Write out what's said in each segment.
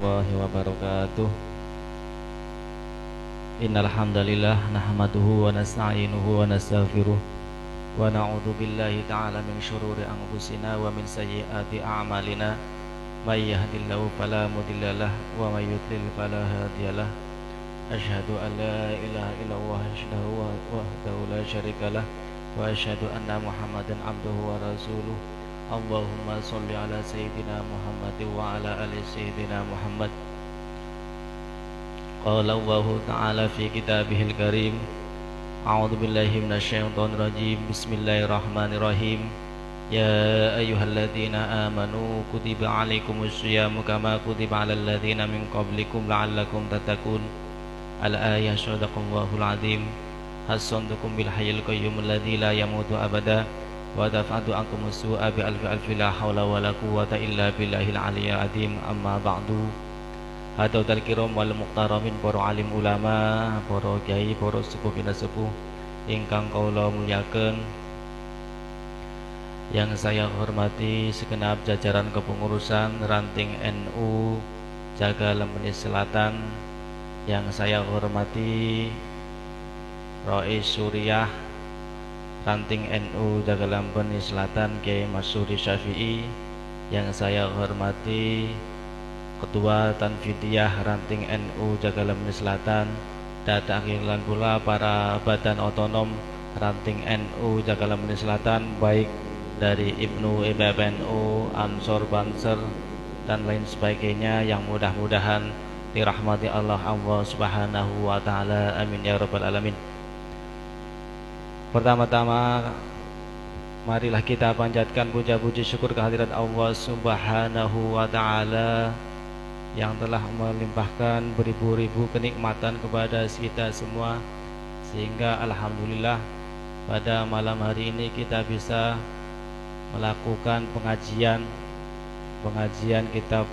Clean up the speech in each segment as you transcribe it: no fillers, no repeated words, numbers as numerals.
warahmatullahi wabarakatuh. Innal hamdalillah nahmaduhu wa nasta'inuhu wa nastaghfiruh wa na'udzu billahi ta'ala min syururi anfusina wa min sayyiati a'malina. May yahdihillahu fala mudhillalah wa may yudlil fala hadiyalah. Asyhadu an la ilaha illallah wahdahu la syarikalah wa asyhadu anna Muhammadan abduhu wa rasuluh. Allahumma sholli ala sayyidina Muhammad wa ala ali sayyidina Muhammad. Qala Allahu ta'ala fi kitabihil karim. A'udzu billahi minasyaitonir rajim. Bismillahirrahmanirrahim. Ya ayyuhalladzina amanu kutiba 'alaikumus syiyamu kama kutiba 'alal ladzina min qablikum la'allakum tattaqun. Al-ayah. Shadaqallahul 'adzim. Hasantukum bil hayyil qayyum alladzi la yamutu abada. Wa dafa'tu ankum su'a bi alfi la haula wa la quwwata illa billahil aliyyil azim. Amma ba'du. Hadatul kiram wal muqtaramin, para alim ulama, para kiai, para sepuh sepuh ingkang kula mulyaken, yang saya hormati segenap jajaran kepengurusan Ranting NU Jaga Lembeni Selatan, yang saya hormati Rais Suriah Ranting NU Jaga Lembeni Selatan Kiai Masyuri Syafi'i, yang saya hormati Ketua Tanfidiyah Ranting NU Jaga Lembeni Selatan, dan akhiran pula para badan otonom Ranting NU Jaga Lembeni Selatan, baik dari Ibnu PBNU, Ansor, Banser dan lain sebagainya, yang mudah-mudahan dirahmati Allah Subhanahu wa taala. Amin ya rabbal alamin. Pertama-tama marilah kita panjatkan puja-puji syukur kehadirat Allah Subhanahu wa taala yang telah melimpahkan beribu-ribu kenikmatan kepada kita semua, sehingga alhamdulillah pada malam hari ini kita bisa melakukan pengajian kitab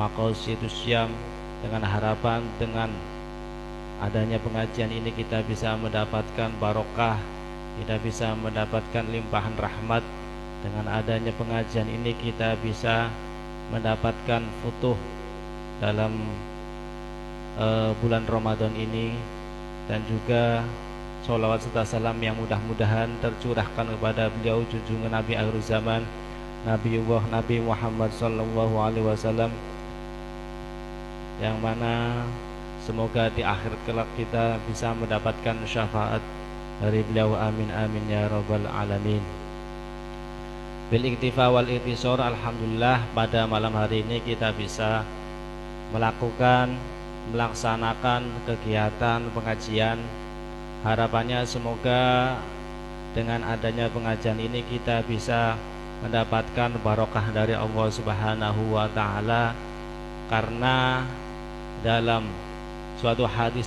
Maqasidus Syam, dengan harapan dengan adanya pengajian ini kita bisa mendapatkan barokah, kita bisa mendapatkan limpahan rahmat. Dengan adanya pengajian ini kita bisa mendapatkan futuh dalam bulan Ramadan ini, dan juga sholawat serta salam yang mudah-mudahan tercurahkan kepada beliau junjungan Nabi akhir zaman, Nabiullah Nabi Muhammad sallallahu alaihi wasallam, yang mana semoga di akhir kelak kita bisa mendapatkan syafaat dari beliau. Amin amin ya rabbal alamin. Bil iktifa wal iktisar, alhamdulillah pada malam hari ini kita bisa melaksanakan kegiatan pengajian. Harapannya semoga dengan adanya pengajian ini kita bisa mendapatkan barokah dari Allah Subhanahu wa taala, karena dalam suatu hadis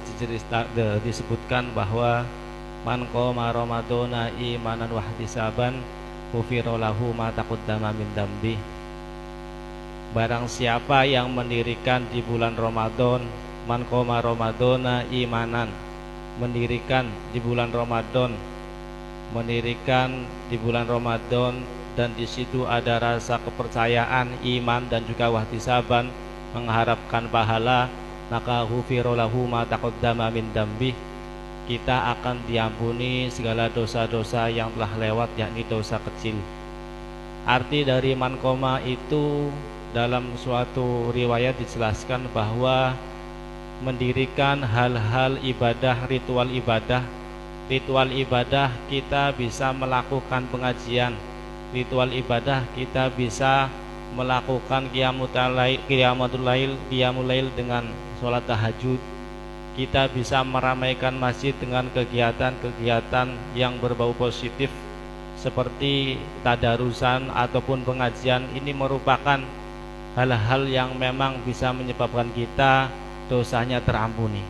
disebutkan bahwa man qoma ramadhana imanan wa ihtisaban ghufira lahu ma taqaddama min dambi. Barang siapa yang mendirikan di bulan Ramadan, man qoma ramadhana imanan, mendirikan di bulan Ramadan dan di situ ada rasa kepercayaan, iman dan juga wahtisaban, mengharapkan pahala, maka ghufira lahu ma taqaddama min dambi, kita akan diampuni segala dosa-dosa yang telah lewat, yakni dosa kecil. Arti dari mankoma itu dalam suatu riwayat dijelaskan bahwa mendirikan hal-hal ibadah, ritual ibadah kita bisa melakukan pengajian, ritual ibadah kita bisa melakukan qiyamul lail dengan sholat tahajud, kita bisa meramaikan masjid dengan kegiatan-kegiatan yang berbau positif seperti tadarusan ataupun pengajian. Ini merupakan hal-hal yang memang bisa menyebabkan kita dosanya terampuni,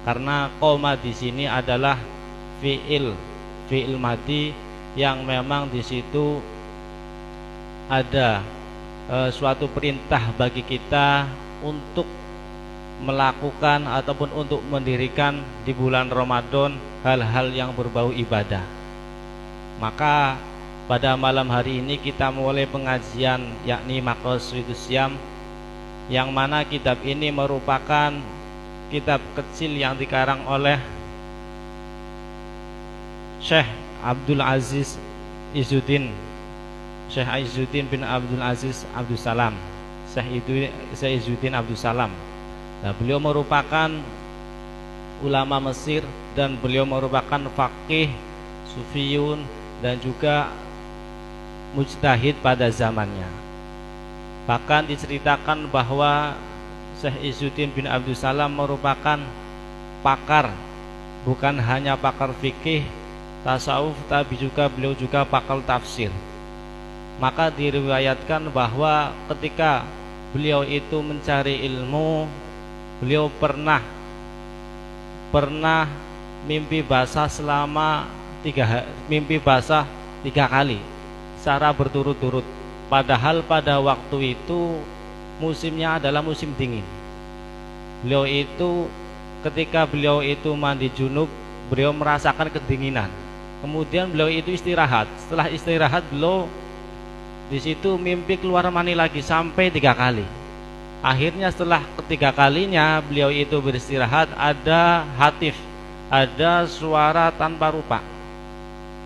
karena qoma di sini adalah fiil madi yang memang di situ ada suatu perintah bagi kita untuk melakukan ataupun untuk mendirikan di bulan Ramadan hal-hal yang berbau ibadah. Maka pada malam hari ini kita mulai pengajian yakni Maqasidus Syam yang mana kitab ini merupakan kitab kecil yang dikarang oleh Syekh Abdul Aziz Izzuddin, Syekh Izzuddin bin Abdul Aziz Abdul Salam, Syekh Izzuddin Abdul Salam. Nah, beliau merupakan ulama Mesir dan beliau merupakan faqih, sufiyun, dan juga mujtahid pada zamannya. Bahkan diceritakan bahwa Syekh Izzuddin bin Abdul Salam merupakan pakar, bukan hanya pakar fikih, tasawuf, tapi juga beliau juga pakar tafsir. Maka diriwayatkan bahwa ketika beliau itu mencari ilmu, beliau pernah mimpi basah selama mimpi basah 3 kali secara berturut-turut. Padahal pada waktu itu musimnya adalah musim dingin. Beliau itu ketika beliau itu mandi junub, beliau merasakan kedinginan. Kemudian beliau itu istirahat. Setelah istirahat beliau di situ mimpi keluar mani lagi sampai 3 kali. Akhirnya setelah ketiga kalinya beliau itu beristirahat, ada hatif, ada suara tanpa rupa.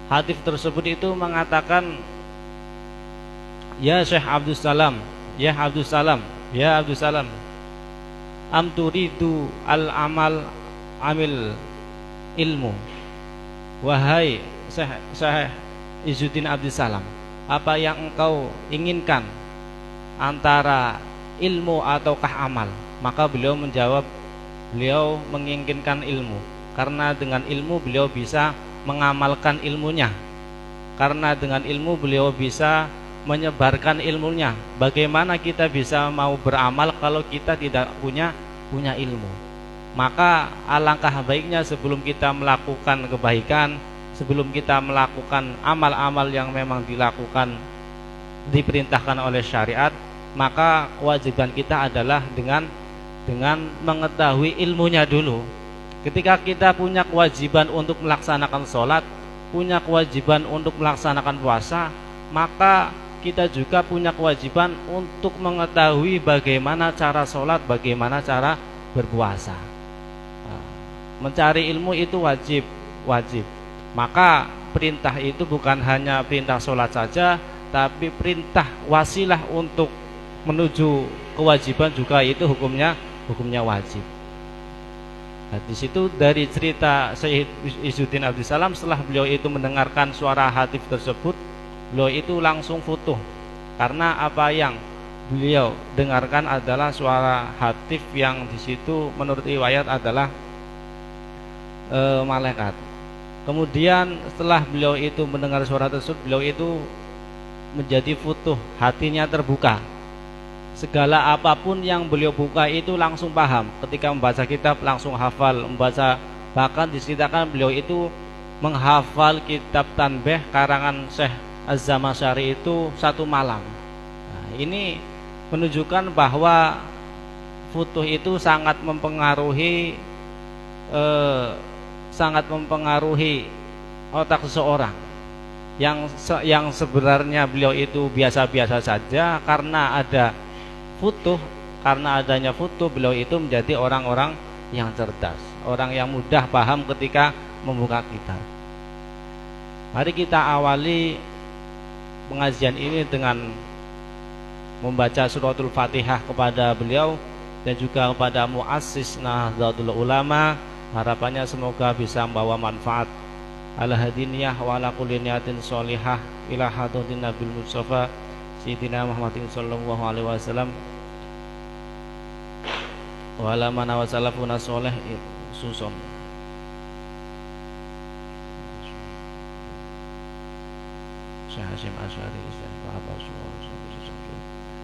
Hatif tersebut itu mengatakan, "Ya Syekh Abdul Salam, ya Abdul Salam, ya Abdul Salam, am turidu al-amal amil ilmu." Wahai Syekh Izzuddin Abdul Salam, apa yang engkau inginkan antara ilmu ataukah amal? Maka beliau menjawab, beliau menginginkan ilmu, karena dengan ilmu beliau bisa mengamalkan ilmunya, karena dengan ilmu beliau bisa menyebarkan ilmunya. Bagaimana kita bisa mau beramal kalau kita tidak punya ilmu? Maka alangkah baiknya sebelum kita melakukan kebaikan, sebelum kita melakukan amal-amal yang memang diperintahkan oleh syariat, maka kewajiban kita adalah dengan mengetahui ilmunya dulu. Ketika kita punya kewajiban untuk melaksanakan sholat, punya kewajiban untuk melaksanakan puasa, maka kita juga punya kewajiban untuk mengetahui bagaimana cara sholat, bagaimana cara berpuasa. Mencari ilmu itu wajib. Maka perintah itu bukan hanya perintah sholat saja, tapi perintah wasilah untuk menuju kewajiban juga itu hukumnya wajib. Nah, di situ dari cerita Syekh Izzuddin Abdul Salam, setelah beliau itu mendengarkan suara hatif tersebut, beliau itu langsung futuh, karena apa yang beliau dengarkan adalah suara hatif yang di situ menurut riwayat adalah malaikat. Kemudian setelah beliau itu mendengar suara tersebut, beliau itu menjadi futuh, hatinya terbuka. Segala apapun yang beliau buka itu langsung paham. Ketika membaca kitab langsung hafal, membaca, bahkan diceritakan beliau itu menghafal kitab Tanbih karangan Syekh Az-Zamakhsyari itu 1 malam. Nah, ini menunjukkan bahwa futuh itu sangat mempengaruhi otak seseorang. Yang sebenarnya beliau itu biasa-biasa saja, karena adanya futuh beliau itu menjadi orang-orang yang cerdas, orang yang mudah paham ketika membuka kitab. Mari kita awali pengajian ini dengan membaca suratul Fatihah kepada beliau dan juga kepada muassis Nahdlatul Ulama. Harapannya semoga bisa membawa manfaat ala hadiniyah wa ala kulli niyatin sholihah ila hadratin Nabil Mustafa Sayyidina Muhammadin sallallahu alaihi wasallam wa ala man wa salafuna sholih susun. Syekh Hasyim Asy'ari wa Abu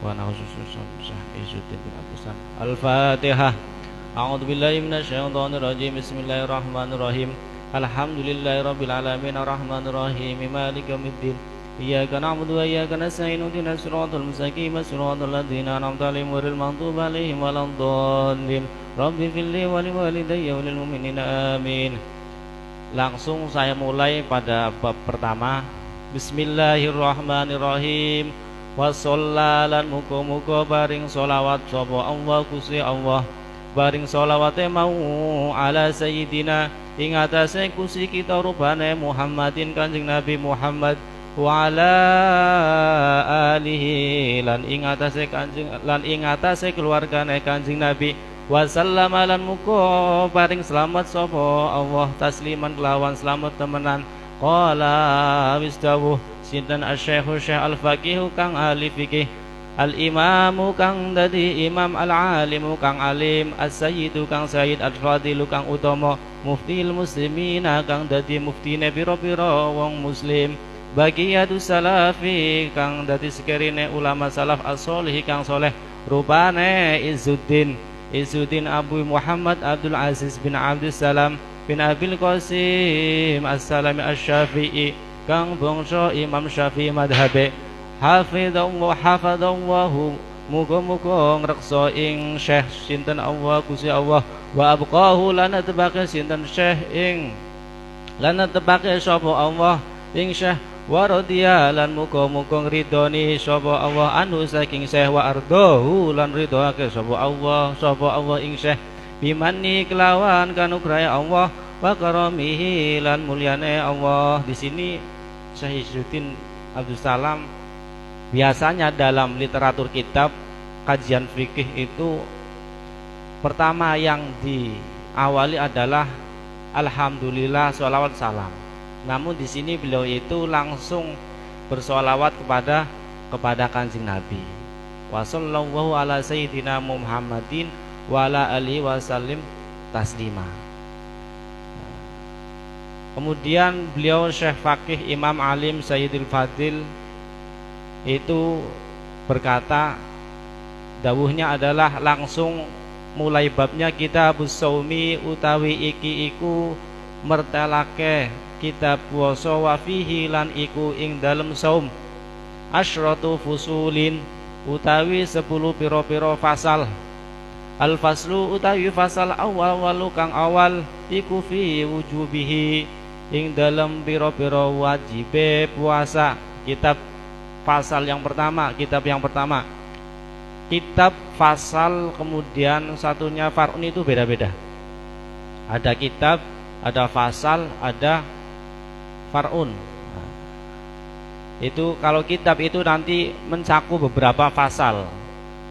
wa na'udzubillahi Syekh Izzuddin bin Abdul Salam. Al-Fatihah. A'udzu billahi minasyaitonir rajim. Bismillahirrahmanirrahim. Alhamdulillahirabbil alamin arrahmanir rahim maliki yaumiddin. Iyyaka na'budu wa iyyaka nasta'in ihdinas siratal mustaqim siratal ladzina an'amta 'alaihim ghairil maghdubi 'alaihim waladdallin. Rabbi fili wa liwalidayya wa lil mu'minina amin. Langsung saya mulai pada bab pertama. Bismillahirrahmanirrahim. wa shallalan muga-muga paring sholawat sapa Allah Gusti Allah paring sholawate mau ala sayyidina ing atase Gusti kita rupane Muhammadin Kanjeng Nabi Muhammad wa ala alihi lan ing atase keluargane Kanjeng Nabi wa sallama lan muga paring selamat sapa Allah tasliman kelawan selamat temenan qala wis dawuh sinten asy-syekh al-faqih kang ahli fikih al-imamu kang dadi imam al-alimu kang alim as-sayyidu kang sayyid al-fadilu kang utama muftil muslimina kang dadi muftine pira-pira wong muslim bagiyatu salafi kang dadi sekerine ulama salaf as-solih kang soleh rupane Izzuddin Abu Muhammad Abdul Aziz bin Abdussalam bin Abil Qasim as-Salami asy-Syafi'i kang bangsa Imam Syafi'i madhabe hafadallahu muga-muga ngreksa ing Syekh sinten Allah Gusti Allah wa abqahu lan tebake sinten Syekh ing lan tebake sapa Allah ing Syekh wa radhiya lan muga-muga ngridoni sapa Allah anu saking Syekh wa ardahu lan ridhoake sapa Allah ing Syekh bimanni kelawan kanugrahe Allah wa karamihi lan mulyane Allah. Di sini Syekh Izzuddin Abdus Salam biasanya dalam literatur kitab kajian fikih itu pertama yang diawali adalah alhamdulillah sholawat salam. Namun di sini beliau itu langsung bersolawat kepada Kanjeng Nabi. Wa sallallahu ala sayyidina Muhammadin wa ala alihi wasallim taslima. Kemudian beliau Syekh Faqih Imam Alim Sayyidil Fadil itu berkata, dawuhnya adalah langsung mulai babnya kitabus shaumi utawi iki iku mertelake kitab puasa wa fihi lan iku ing dalem saum asyratu fusulin utawi 10 pira-pira fasal al faslu utawi fasal awal kang awal iku fi wujubihi ing dalem pira-pira wajibe puasa. Kitab yang pertama kitab fasal, kemudian satunya far'un itu beda-beda. Ada kitab, ada fasal, ada far'un. Nah, itu kalau kitab itu nanti mencakup beberapa fasal.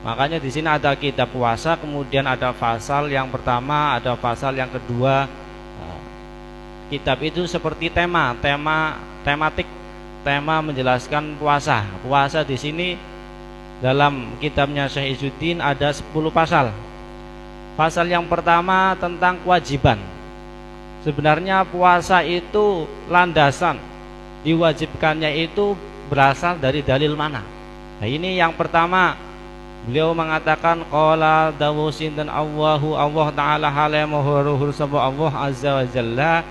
Makanya di sini ada kitab puasa, kemudian ada fasal yang pertama, ada fasal yang kedua. Nah, kitab itu seperti tematik, tema menjelaskan puasa. Puasa di sini dalam kitabnya Syekh Izzuddin ada 10 pasal. Pasal yang pertama tentang kewajiban. Sebenarnya puasa itu landasan diwajibkannya itu berasal dari dalil mana? Nah, ini yang pertama beliau mengatakan qala dawu sinten Allah taala halamuhur sapa Allah azza wa jalla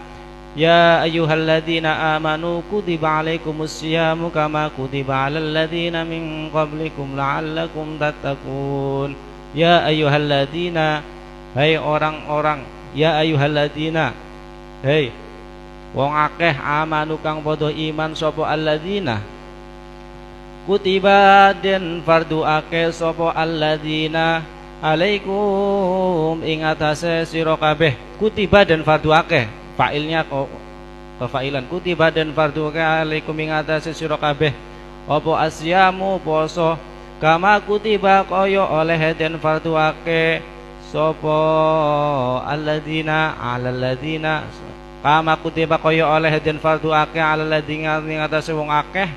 ya ayyuhalladzina amanu kutiba alaikumus syiyamu kama kutiba alal ladzina min qablikum la'allakum tattaqun. Ya ayyuhalladzina, hai orang-orang, ya ayyuhalladzina, hei wong akeh amanu kang padha iman sapa alladzina kutiba den fardu akeh sapa alladzina alaikum ing atase sira kabeh. Kutiba den fardu akeh, fa'ilnya kefailan kutiba den fardu akeh alaikum ing atase sira kabeh apa asyamu poso kama kutiba kaya oleh den fardu akeh sapa alladzina alal ladzina kama kutiba kaya oleh den fardu akeh alal ladzina ing atase wong akeh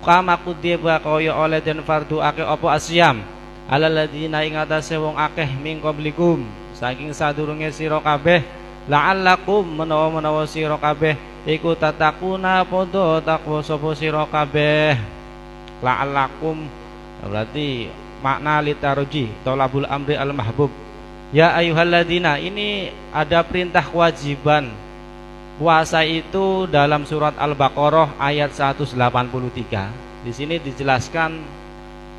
kama kutiba kaya oleh den fardu akeh apa asyam alal ladzina ing atase wong akeh min qablikum saking sadurunge sira kabeh la'allakum menawa sira kabeh iku tatakuna padha takwa sapa sira kabeh. La'allakum berarti makna litaroji tolabul amri al mahbub. Ya ayyuhalladzina, ini ada perintah kewajiban puasa itu dalam surat Al-Baqarah ayat 183. Di sini dijelaskan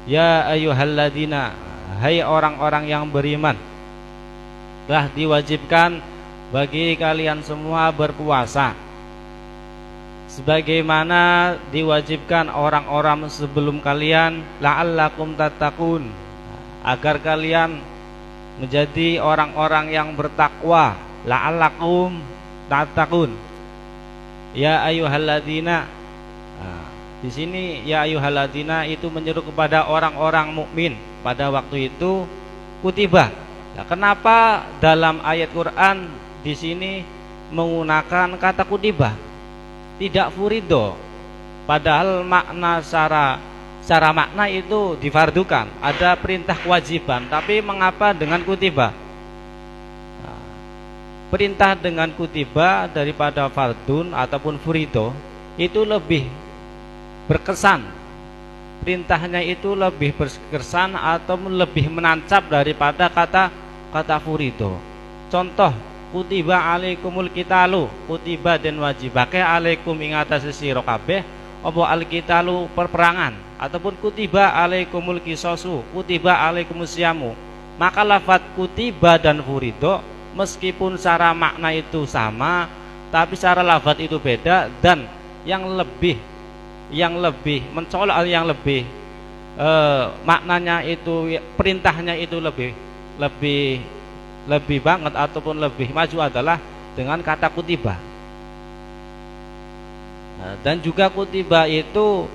ya ayyuhalladzina, hai orang-orang yang beriman, telah diwajibkan bagi kalian semua berpuasa. sebagaimana diwajibkan orang-orang sebelum kalian, la'allakum tattaqun, agar kalian menjadi orang-orang yang bertakwa. La'allakum tattaqun. Ya ayyuhalladzina. Di sini ya ayyuhalladzina itu menyeru kepada orang-orang mukmin pada waktu itu kutiba. Nah, kenapa dalam ayat Quran di sini menggunakan kata kutiba, tidak furido? Padahal makna secara makna itu difardukan, ada perintah kewajiban, tapi mengapa dengan kutiba? Nah, perintah dengan kutiba daripada fardun ataupun furido itu lebih berkesan, perintahnya itu lebih berkesan atau lebih menancap daripada kata furido. Contoh, kutiba alaikumul qitalu, kutiba dan wajibake alaikum ing atase sira kabeh apa alqitalu perperangan, ataupun kutiba alaikumul qisasu, kutiba alaikumus syamu. Maka lafaz kutiba dan furido meskipun secara makna itu sama, tapi secara lafaz itu beda, dan yang lebih mencolok, yang lebih maknanya itu, perintahnya itu lebih banget ataupun lebih maju adalah dengan kata kutiba. Dan juga kutiba itu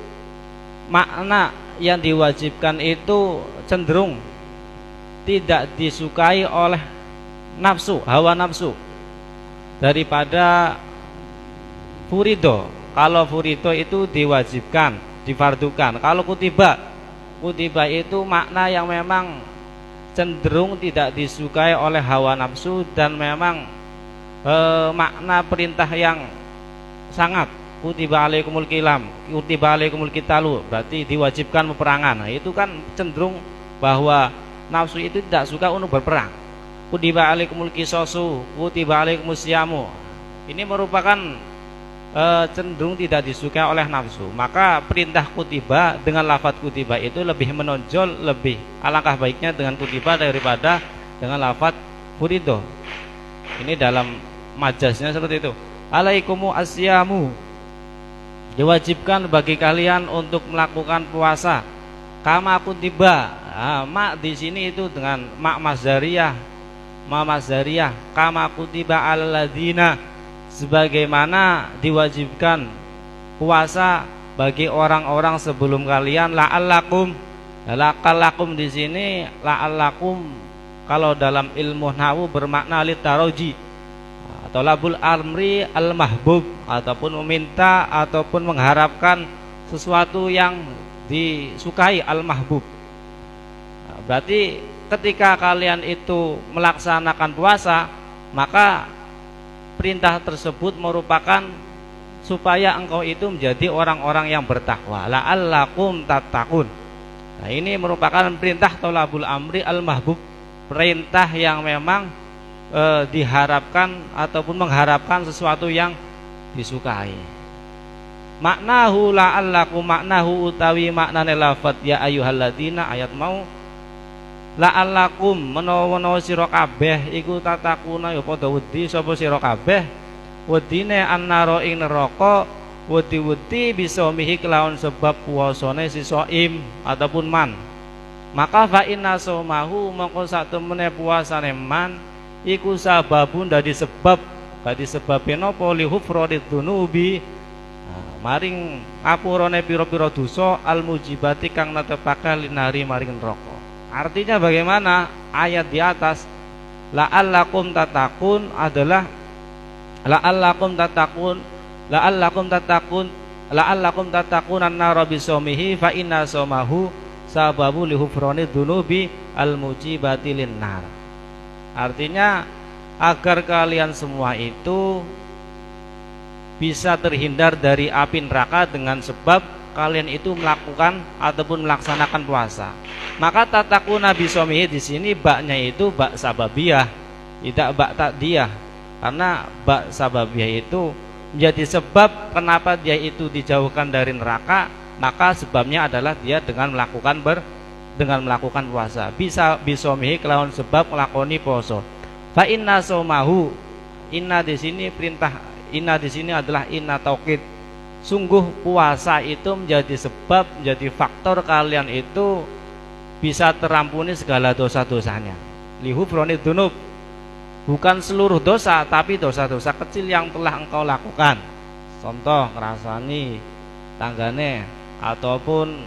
makna yang diwajibkan itu cenderung tidak disukai oleh nafsu, hawa nafsu, daripada furido. Kalau furido itu diwajibkan, difardukan. Kalau kutiba itu makna yang memang cenderung tidak disukai oleh hawa nafsu, dan memang makna perintah yang sangat. Kutiba alaikumul qilam, kutiba alaikumul qitalu, berarti diwajibkan peperangan. Nah, itu kan cenderung bahwa nafsu itu tidak suka untuk berperang. Kutiba alaikumul qisasu, kutiba alaikumus syamu, ini merupakan cenderung tidak disukai oleh nafsu. Maka perintah kutiba dengan lafaz kutiba itu lebih menonjol, lebih alangkah baiknya dengan kutiba daripada dengan lafaz furido. Ini dalam majaznya seperti itu. Alaikumu asyamu, diwajibkan bagi kalian untuk melakukan puasa. Kama kutiba, mak di sini itu dengan mak mazdariyah, kama kutiba alladzina, sebagaimana diwajibkan puasa bagi orang-orang sebelum kalian. La'allakum, la'allakum di sini la'allakum kalau dalam ilmu nahwu bermakna litaraji atau labul amri al mahbub, ataupun meminta ataupun mengharapkan sesuatu yang disukai, al mahbub. Berarti ketika kalian itu melaksanakan puasa, maka perintah tersebut merupakan supaya engkau itu menjadi orang-orang yang bertakwa. La'allakum tattaqun. Nah, ini merupakan perintah tolabul amri al-mahbub, perintah yang memang diharapkan ataupun mengharapkan sesuatu yang disukai. Maknahu la'allakum, maknahu utawi maknane lafaz ya ayyuhalladzina ayat mau, la'allakum menawa sira kabeh iku tatakuna ya padha wedi sapa sira kabeh wedine annara ing neraka, wedi-wedi bisa mihi kelawan sebab puasane si shaim ataupun man. Maka fa inna saumahu, mongko sak temene puasane man iku sababun dadi sebab napa li hufradid dunubi, maring apurane pira-pira dosa, al mujibati kang netepake linari maring neraka. Artinya bagaimana? Ayat di atas la'allakum tattaqun adalah la'allakum tattaqun an-nara bisawmihi fa inna sawmahu sababu li hufrani dzunubi al mujibati linnar. Artinya agar kalian semua itu bisa terhindar dari api neraka dengan sebab kalian itu melakukan ataupun melaksanakan puasa. Maka tatakuna bisawmihi di sini baknya itu bak sababiyah, tidak bak takdiyah. Karena bak sababiyah itu menjadi sebab kenapa dia itu dijauhkan dari neraka, maka sebabnya adalah dia dengan melakukan puasa. Bisa bisawmihi kelawan sebab melakoni puasa. Fa inna saumahu, inna di sini perintah, inna di sini adalah inna taukid. sungguh puasa itu menjadi sebab, menjadi faktor kalian itu bisa terampuni segala dosa-dosanya. Lihufroni dunub, bukan seluruh dosa, tapi dosa-dosa kecil yang telah engkau lakukan. Contoh ngerasani tanggane, ataupun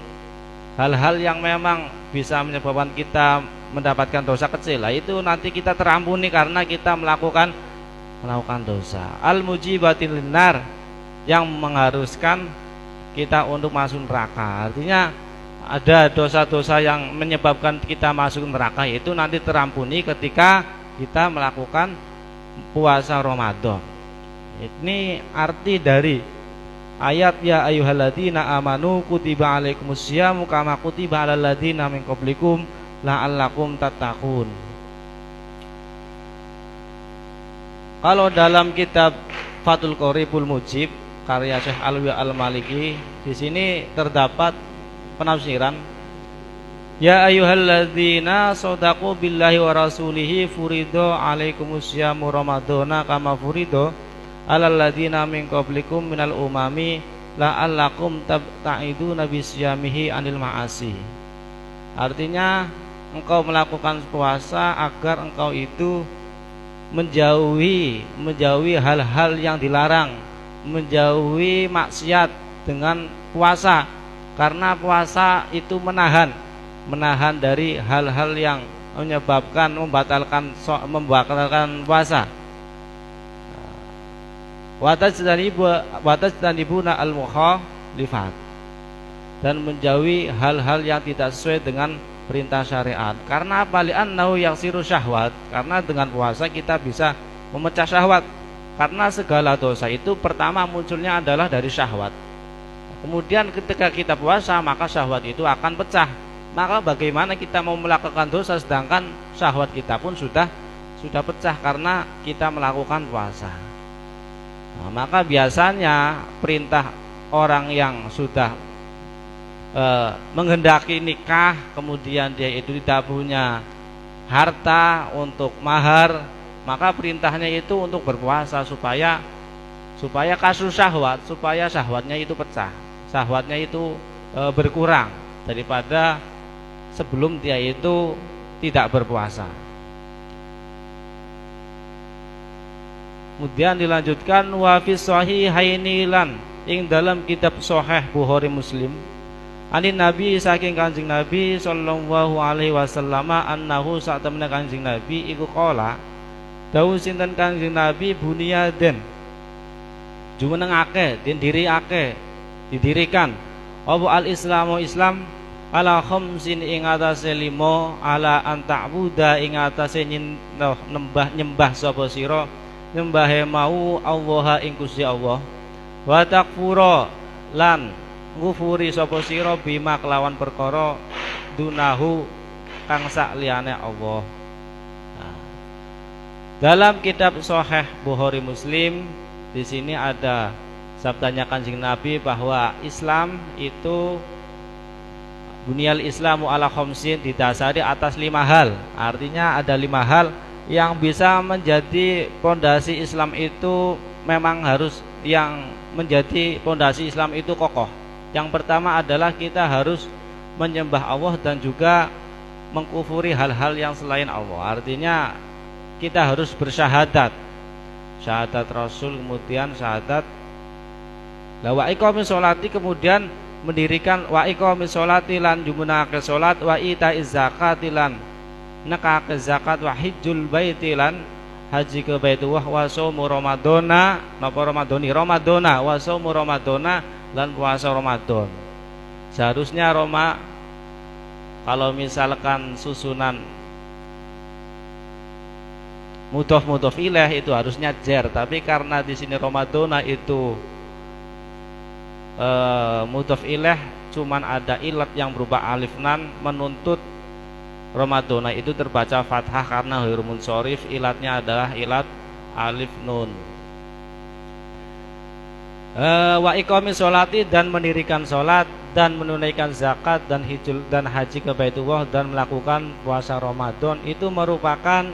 hal-hal yang memang bisa menyebabkan kita mendapatkan dosa kecil. Lah itu nanti kita terampuni karena kita melakukan dosa. Al-mujibatil linnar, yang mengharuskan kita untuk masuk neraka. Artinya ada dosa-dosa yang menyebabkan kita masuk neraka, itu nanti terampuni ketika kita melakukan puasa Ramadan. Ini arti dari ayat ya ayyuhalladzina amanu kutiba alaikumusyamu kama kutiba alal ladzina min qablikum la'allakum tattaqun. Kalau dalam kitab Fathul Qoribul Mujib karya Syekh Alwi Al-Maliki, di sini terdapat penafsiran ya ayyuhalladzina shadaqu billahi wa rasulihi furido alaikumusyamu ramadhana kama furido alal ladzina min qablikum minal umami la'allakum tabta'iduna bisyamihi anil ma'asi. Artinya engkau melakukan puasa agar engkau itu menjauhi hal-hal yang dilarang, menjauhi maksiat dengan puasa, karena puasa itu menahan dari hal-hal yang menyebabkan membatalkan puasa. Watajtanibuna al-mukhalifat, dan menjauhi hal-hal yang tidak sesuai dengan perintah syariat. Karena apa? Li'annahu yaksiru syahwat, karena dengan puasa kita bisa memecah syahwat. Karena segala dosa itu pertama munculnya adalah dari syahwat. Kemudian ketika kita puasa maka syahwat itu akan pecah. Maka bagaimana kita mau melakukan dosa sedangkan syahwat kita pun sudah pecah karena kita melakukan puasa. Nah, maka biasanya perintah orang yang sudah menghendaki nikah, kemudian dia itu tidak punya harta untuk mahar, maka perintahnya itu untuk berpuasa supaya kasus syahwat, supaya syahwatnya itu pecah, syahwatnya itu berkurang daripada sebelum dia itu tidak berpuasa. Kemudian dilanjutkan wa fi sahihaini lan ing dalam kitab sahih Bukhari Muslim anin Nabi saking Kanjeng Nabi sallallahu alaihi wasallam annahu sak temene Kanjeng Nabi iku qala dawuh sinten Kanjeng Nabi bunyaden jumenengake didirikan apa al-islamu Islam ala khamsin ing atase 5 ala anta'buda ing atase nyembah sapa sira nyembahe mau Allah ing Gusti Allah wa takfura lan ngufuri sapa sira bima kelawan perkara dunahu kang sak liyane Allah. Nah, dalam kitab Sahih Bukhari Muslim di sini ada sabdanya Kanjeng Nabi bahwa Islam itu bunyal Islamu ala khamsin, didasari atas 5 hal. Artinya ada 5 hal yang bisa menjadi pondasi Islam itu, memang harus yang menjadi pondasi Islam itu kokoh. Yang pertama adalah kita harus menyembah Allah dan juga mengkufuri hal-hal yang selain Allah. Artinya kita harus bersyahadat, syahadat Rasul, kemudian syahadat wa iqamis sholati, kemudian mendirikan wa iqamis sholati lan jumunake sholat wa itaiz zakati lan nekake zakat wa hijjul baiti lan haji ke Baitullah wa shaumu ramadhana napa ramadhana wa shaumu ramadhana lan puasa Ramadan. Seharusnya kalau misalkan susunan mudhof ilaih itu harusnya jar, tapi karena di sini Ramadhana itu mudhof ilaih cuman ada ilat yang berupa alif nan, menuntut Ramadhana itu terbaca fathah karena huruf munsharif, ilatnya adalah ilat alif nun. Wa iqamis sholati, dan mendirikan sholat dan menunaikan zakat dan hijul dan haji ke Baitullah dan melakukan puasa Ramadan, itu merupakan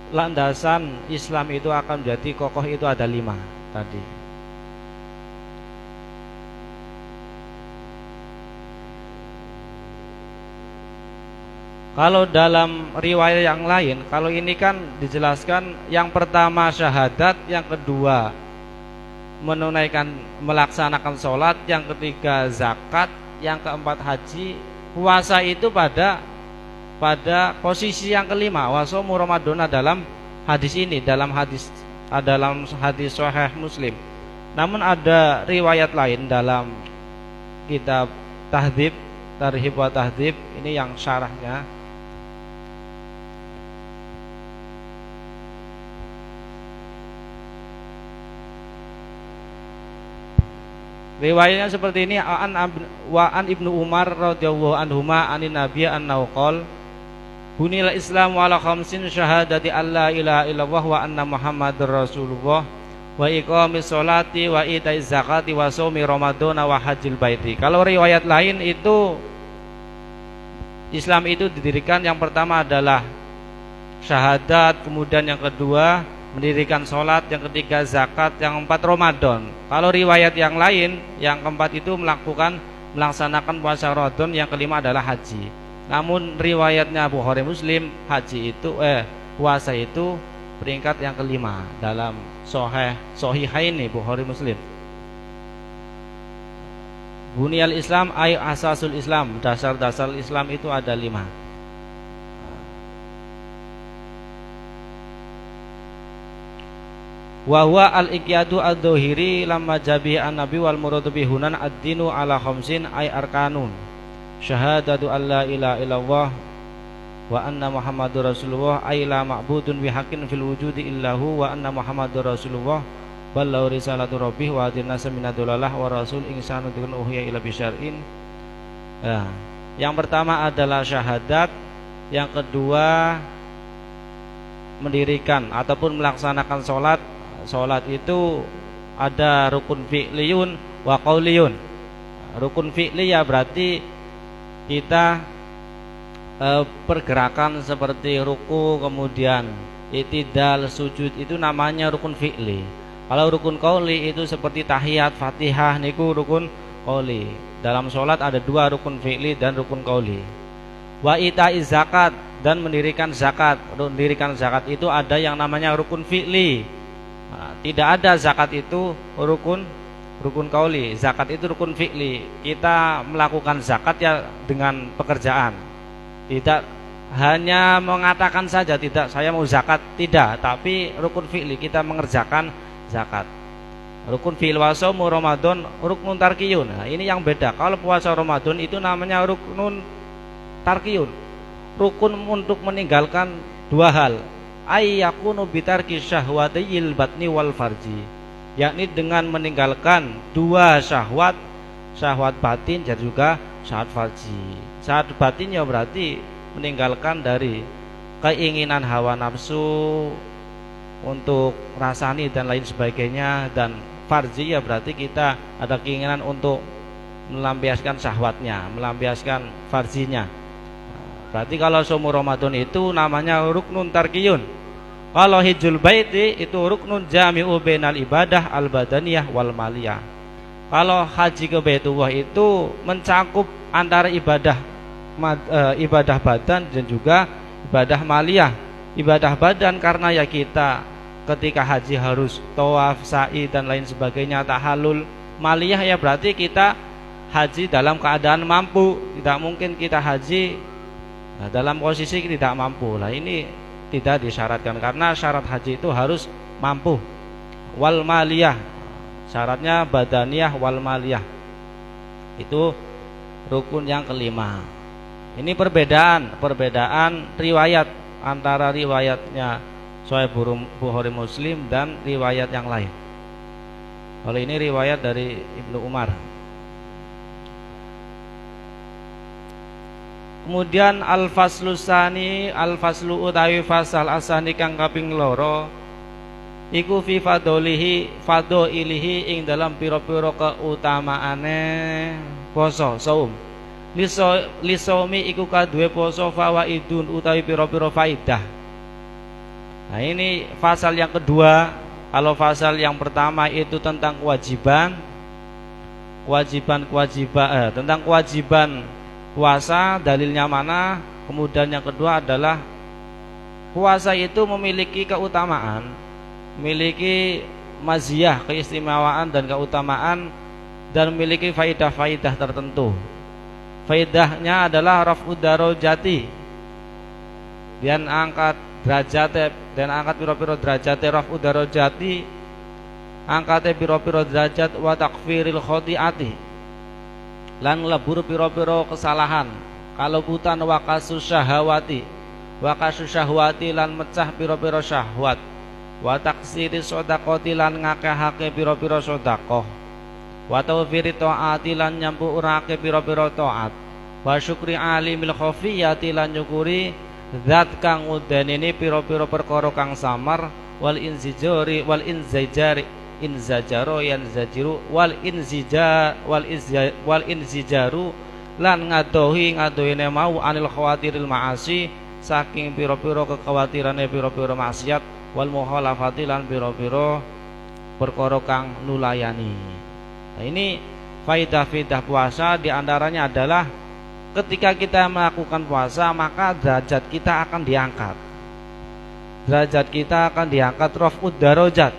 landasan Islam itu akan menjadi kokoh. Itu ada 5 tadi. Kalau dalam riwayat yang lain, kalau ini kan dijelaskan yang pertama syahadat, yang kedua menunaikan melaksanakan sholat, yang ketiga zakat, yang keempat haji. Puasa itu pada posisi yang kelima, wasomu Ramadana dalam hadis ini, dalam hadis Sahih Muslim. Namun ada riwayat lain dalam kitab Tahdzib, Tarhib wa Tahdzib, ini yang syarahnya. Riwayatnya seperti ini, an Ibnu Umar radhiyallahu anhuma anin Nabi annahu qol bunil Islam ala khamsin syahadati alla ilaha illallah wa anna Muhammadur Rasulullah wa iqamis sholati wa itaiz zakati wa shaumi ramadhana wa hajjil baiti. Kalau riwayat lain itu Islam itu didirikan yang pertama adalah syahadat, kemudian yang kedua mendirikan sholat, yang ketiga zakat, yang keempat Ramadan. Kalau riwayat yang lain, yang keempat itu melaksanakan puasa Ramadan, yang kelima adalah haji. Namun riwayatnya Bukhari Muslim, puasa itu peringkat yang kelima dalam Sahihaini Bukhari Muslim. Bunyal Islam ay asasul Islam, dasar-dasar Islam itu ada 5. Wa huwa al-iqyadu ad-dhahiri lamma jabi an-nabi wal muradu bihunan ad-dinu ala khamsin ay arkanun syahadatu alla ilaha illallah wa anna Muhammadur Rasulullah ay la ma'budun bihaqqin fil wujudi illahu wa anna Muhammadur Rasulullah ballau risalatu rabbih wa adina saminadulalah wa rasul insanu dikun uhiya ila bisyar'in. Yang pertama adalah syahadat, yang kedua mendirikan ataupun melaksanakan sholat. Sholat itu ada rukun fi'liyun wa qauliyun. Rukun fi'li ya berarti kita pergerakan seperti ruku, kemudian i'tidal, sujud, itu namanya rukun fi'li. Kalau rukun qauli itu seperti tahiyat, Fatihah, niku rukun qauli. Dalam sholat ada 2 rukun fi'li dan rukun qauli. Wa itaiz zakat, dan mendirikan zakat. Mendirikan zakat itu ada yang namanya rukun fi'li. Tidak ada zakat itu rukun qauli. Zakat itu rukun fi'li. Kita melakukan zakat ya dengan pekerjaan. Tidak hanya mengatakan saja, tidak saya mau zakat, tidak, tapi rukun fi'li, kita mengerjakan zakat. Rukun fi'il wa shaumu Ramadan ruknun tarkiyun. Nah, ini yang beda. Kalau puasa Ramadan itu namanya ruknun tarkiyun. Rukun untuk meninggalkan 2 hal. Ayyakunu bitarki syahwatiyil batni wal farji, yakni dengan meninggalkan 2 syahwat, syahwat batin dan juga syahwat farji. Syahwat batin ya berarti meninggalkan dari keinginan hawa nafsu untuk rasani dan lain sebagainya, dan farji ya berarti kita ada keinginan untuk melampiaskan syahwatnya, melampiaskan farjinya. Berarti kalau shaum Ramadan itu namanya ruknun tarkiyun. Kalau hijjul baiti itu ruknun jami'u bainal ibadah al-badaniyah wal maliyah. Kalau haji ke Baitullah itu mencakup antara ibadah badan dan juga ibadah maliyah. Ibadah badan karena ya kita ketika haji harus tawaf, sa'i dan lain sebagainya, tahallul. Maliyah ya berarti kita haji dalam keadaan mampu. Tidak mungkin kita haji dalam posisi tidak mampu. Nah ini tidak disyaratkan karena syarat haji itu harus mampu. Wal maliyah, syaratnya badaniyah wal maliyah. Itu rukun yang kelima. Ini perbedaan riwayat antara riwayatnya Sahih Bukhari Muslim dan riwayat yang lain. Kalau ini riwayat dari Ibnu Umar. Kemudian al-faslu sani, al-faslu utawi fasal asani kang kaping loro iku fi fadoilihi ing dalam pira-pira keutamaane poso saum. Lisomi iku kaduwe poso fawaidun utawi pira-pira faidah. Nah ini fasal yang kedua. Kalau fasal yang pertama itu tentang tentang kewajiban puasa, dalilnya mana? Kemudian yang kedua adalah puasa itu memiliki keutamaan, memiliki maziyah, keistimewaan dan keutamaan, dan memiliki faidah-faidah tertentu. Faidahnya adalah raf'ud darajati, dan angkat derajat, dan angkat piro-piro derajat, raf'ud darajati, angkate piro-piro derajat, wa takfiril khoti'ati, lan lebur piro-piro kesalahan, kalau butan wakasus syahwati, lan mecah piro-piro syahwat, wa taksiri sodakoti, lan ngakehake piro-piro sodakoh, wa tawfiri ta'ati, lan nyampurake piro-piro ta'at, wa syukri alimil khofiyati, lan nyukuri zat kang udanini piro-piro perkara kang samar, wal inzijari wal inzijari inzajaro yanzajiru wal inzijaru lan ngadohine mau anil khawatiril ma'asi, saking piro-piro kekhawatirannya piro-piro maksiat, wal mukhalafati, lan piro-piro perkara kang nulayani. Nah, ini faidah-faidah puasa diantaranya adalah ketika kita melakukan puasa maka derajat kita akan diangkat. Derajat kita akan diangkat, raf'ud darajat.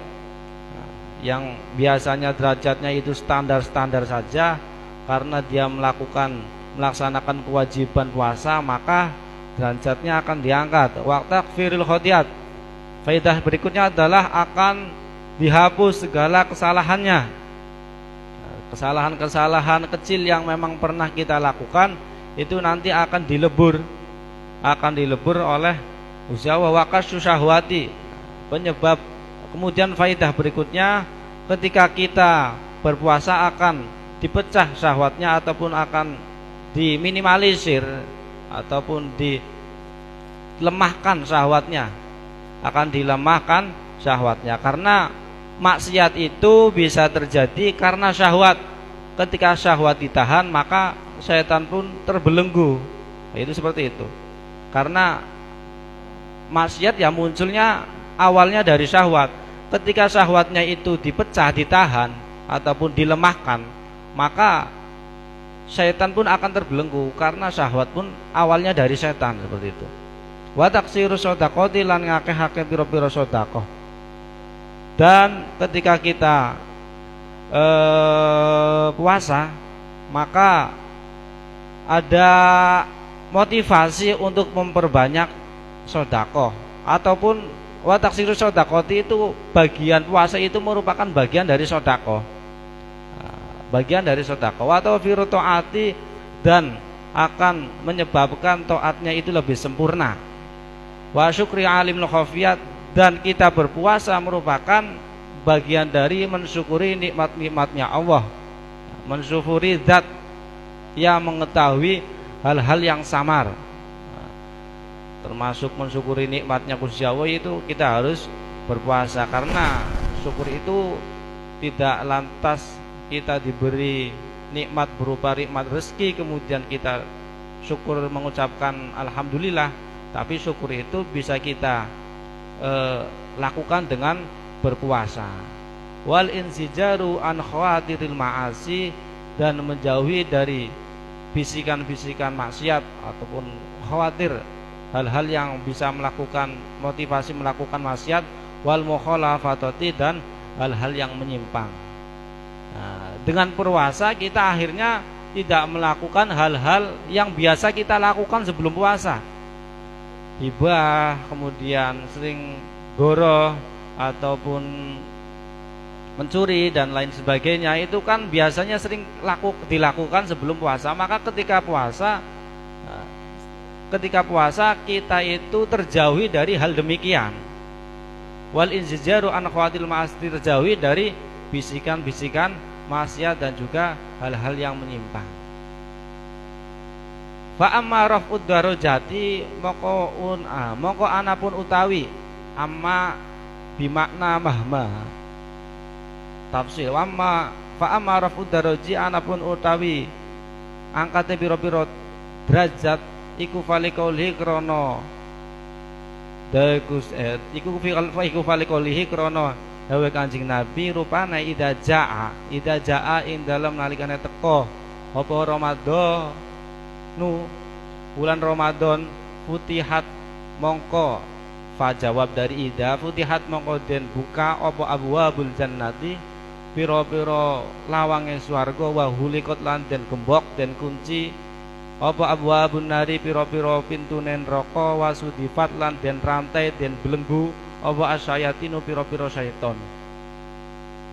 Yang biasanya derajatnya itu standar-standar saja, karena dia melaksanakan kewajiban puasa, maka derajatnya akan diangkat. Wa takfiril khotiat. Faidah berikutnya adalah akan dihapus segala kesalahannya. Kesalahan-kesalahan kecil yang memang pernah kita lakukan itu nanti akan dilebur oleh usaha wakas syahwati, penyebab. Kemudian faidah berikutnya, ketika kita berpuasa akan dipecah syahwatnya, ataupun akan diminimalisir, ataupun dilemahkan syahwatnya, karena maksiat itu bisa terjadi karena syahwat. Ketika syahwat ditahan, maka syaitan pun terbelenggu. Itu seperti itu. Karena maksiat ya munculnya awalnya dari syahwat. Ketika syahwatnya itu dipecah, ditahan, ataupun dilemahkan, maka syaitan pun akan terbelenggu, karena syahwat pun awalnya dari syaitan, seperti itu. Wa taksiru sodakoti, lan ngakeh-akeh piro-piro sodakoh. Dan ketika kita puasa, maka ada motivasi untuk memperbanyak sodakoh, ataupun wa taksiru sodakoti, itu bagian puasa itu merupakan bagian dari sodakoh, bagian dari sodakoh. Wa tawfiru ta'ati, dan akan menyebabkan taatnya itu lebih sempurna. Wa syukri alimul khafiyat, dan kita berpuasa merupakan bagian dari mensyukuri nikmat-nikmatnya Allah, mensyukuri zat yang mengetahui hal-hal yang samar. Termasuk mensyukuri nikmatnya Gusti Allah itu kita harus berpuasa, karena syukur itu tidak lantas kita diberi nikmat berupa nikmat rezeki kemudian kita syukur mengucapkan alhamdulillah, tapi syukur itu bisa kita lakukan dengan berpuasa. Wal insijaru an khawatiril ma'asi, dan menjauhi dari bisikan-bisikan maksiat ataupun khawatir hal-hal yang bisa melakukan motivasi melakukan maksiat, wal mukhalafatati, dan hal-hal yang menyimpang. Nah, dengan puasa kita akhirnya tidak melakukan hal-hal yang biasa kita lakukan sebelum puasa, hibah, kemudian sering goroh ataupun mencuri dan lain sebagainya. Itu kan biasanya sering dilakukan sebelum puasa. Maka ketika puasa kita itu terjauhi dari hal demikian. Wal inzijaru an khawatil ma'asi, terjauhi dari bisikan-bisikan maksiat dan juga hal-hal yang menyimpang. Fa amma raf'ud darajati, moko anapun utawi amma bimakna mahma tafsir. Amma fa amma raf'ud daraji, anapun utawi angkate pira-pira derajat iku falikaulihi krono dagus iku falikaulihi krono dawe Kanjeng Nabi, rupane ida jaa ing dalem nalikane teko apa Ramadan bulan Ramadan futihat mongko fa jawab dari ida futihat mongko den buka apa abwabul jannati pira-pira lawange swarga wa hulikot lan den gembok den kunci apa abwabun nari pira-pira pintune neraka wa sudifat lan den rantai den belenggu apa asyayatinu pira-pira syaiton.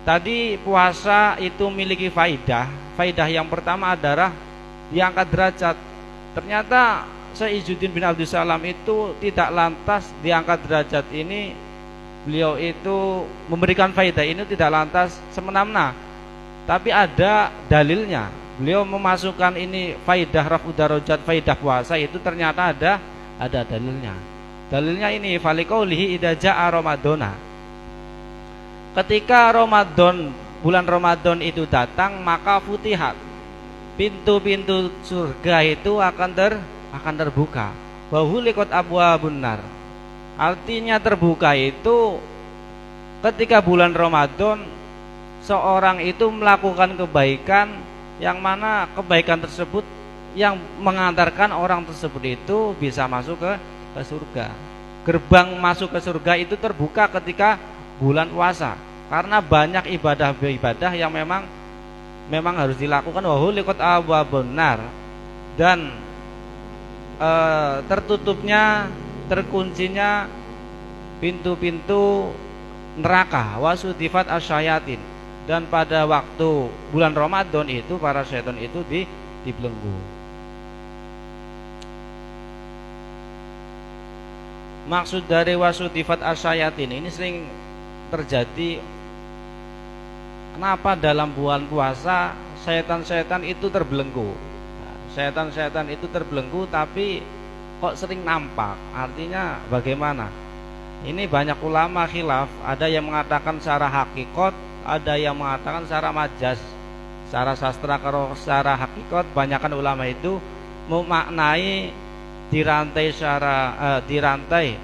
Tadi puasa itu memiliki faidah. Faidah yang pertama adalah diangkat derajat. Ternyata Syekh Izzuddin bin Abdul Salam itu tidak lantas diangkat derajat ini, beliau itu memberikan faidah ini tidak lantas semena-mena, tapi ada dalilnya. Beliau memasukkan ini faidah rafu darajat, faidah puasa itu ternyata ada dalilnya. Dalilnya ini faliqaulihi idza jaa ramadhana. Ketika Ramadan, bulan Ramadan itu datang, maka futihat, pintu-pintu surga itu akan terbuka. Wa huliqat abwabun nar. Artinya terbuka itu ketika bulan Ramadan seorang itu melakukan kebaikan yang mana kebaikan tersebut yang mengantarkan orang tersebut itu bisa masuk ke surga. Gerbang masuk ke surga itu terbuka ketika bulan puasa, karena banyak ibadah-ibadah yang memang harus dilakukan. Wa huliqat abwabun nar, dan tertutupnya, terkuncinya pintu-pintu neraka. Wa sudifat asyayatin, dan pada waktu bulan Ramadan itu para setan itu dibelenggu. Maksud dari wasudifat asyayatin ini sering terjadi. Kenapa dalam bulan puasa setan-setan itu terbelenggu? Setan-setan itu terbelenggu tapi kok sering nampak. Artinya bagaimana? Ini banyak ulama khilaf. Ada yang mengatakan secara hakikat, ada yang mengatakan secara majas. Secara sastra, kalau secara hakikat banyakkan ulama itu memaknai dirantai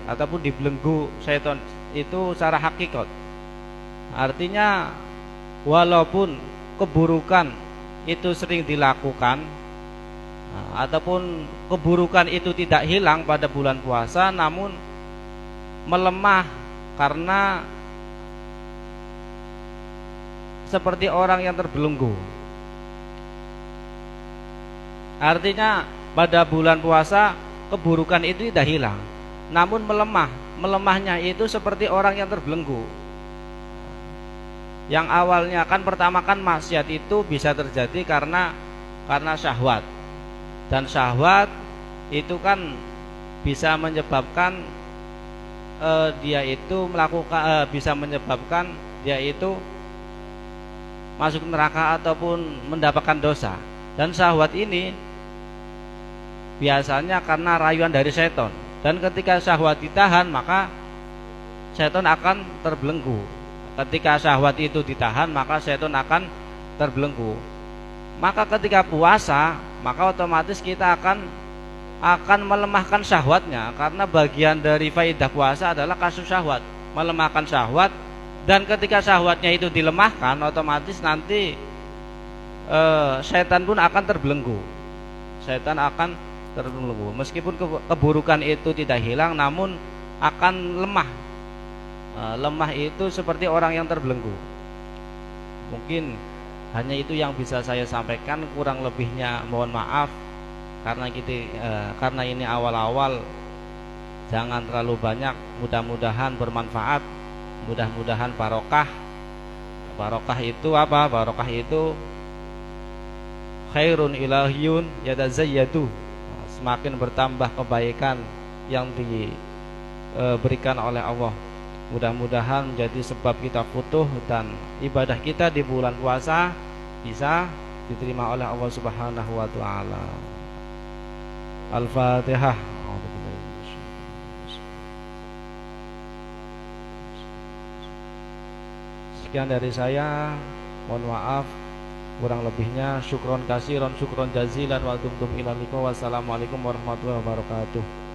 ataupun dibelenggu setan itu secara hakikat. Artinya walaupun keburukan itu sering dilakukan, ataupun keburukan itu tidak hilang pada bulan puasa, namun melemah karena seperti orang yang terbelenggu. Artinya pada bulan puasa keburukan itu tidak hilang, namun melemah. Melemahnya itu seperti orang yang terbelenggu. Yang awalnya kan pertama kan maksiat itu bisa terjadi karena syahwat. Dan syahwat itu kan bisa menyebabkan dia itu melakukan bisa menyebabkan dia itu masuk neraka ataupun mendapatkan dosa. Dan syahwat ini biasanya karena rayuan dari setan. Dan ketika syahwat ditahan, maka setan akan terbelenggu. Ketika syahwat itu ditahan, maka setan akan terbelenggu. Maka ketika puasa, maka otomatis kita akan melemahkan syahwatnya, karena bagian dari faidah puasa adalah kasus syahwat, melemahkan syahwat. Dan ketika syahwatnya itu dilemahkan, otomatis nanti setan pun akan terbelenggu. Setan akan terbelenggu. Meskipun keburukan itu tidak hilang, namun akan lemah. Lemah itu seperti orang yang terbelenggu. Mungkin hanya itu yang bisa saya sampaikan. Kurang lebihnya mohon maaf, karena ini awal-awal. Jangan terlalu banyak. Mudah-mudahan bermanfaat. Mudah-mudahan barokah. Barokah itu apa? Barokah itu khairun ilahiyun yatazayyadu. Semakin bertambah kebaikan yang diberikan oleh Allah. Mudah-mudahan menjadi sebab kita futuh dan ibadah kita di bulan puasa bisa diterima oleh Allah Subhanahu wa taala. Al-Fatihah. Sekian dari saya. Mohon maaf kurang lebihnya. Syukron kasiron, syukron jazilan wa tumtum ilal liqa. Wassalamualaikum warahmatullahi wabarakatuh.